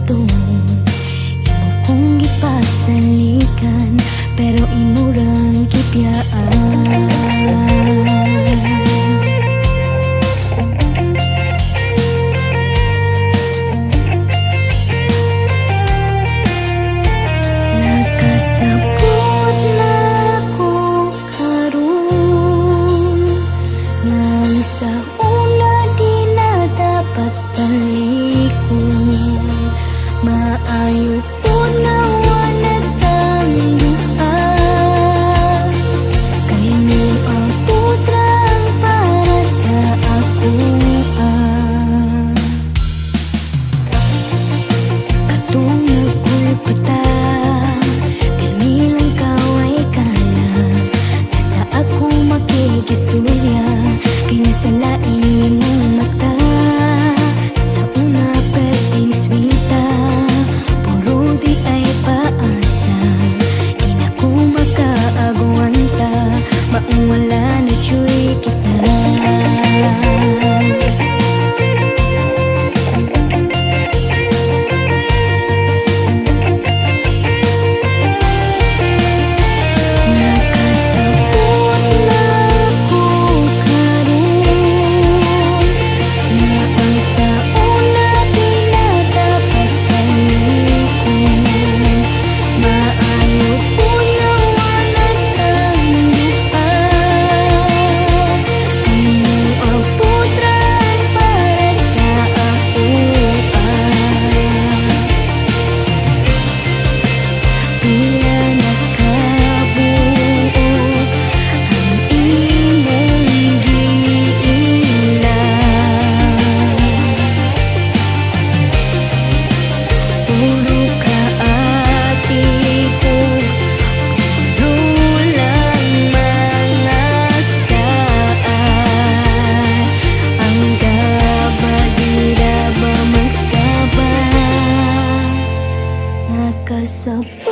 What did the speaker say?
buton. Imo kong gipasalikan, pero imurang kipyaan. Nakasabot na ko karon, nang sa una di na dapat talikon. Maayo po na wala tang duha, kay mo ang putrang para sa ako. Katong ako'y patay, pirmi lang kaway ka lang. Nasa ako makikistorya, kay nasa lain imong mata. Sa una perting swita, puro di ay paasa. Di na ko makaagwanta, maong wala na tsuy kita. Kasap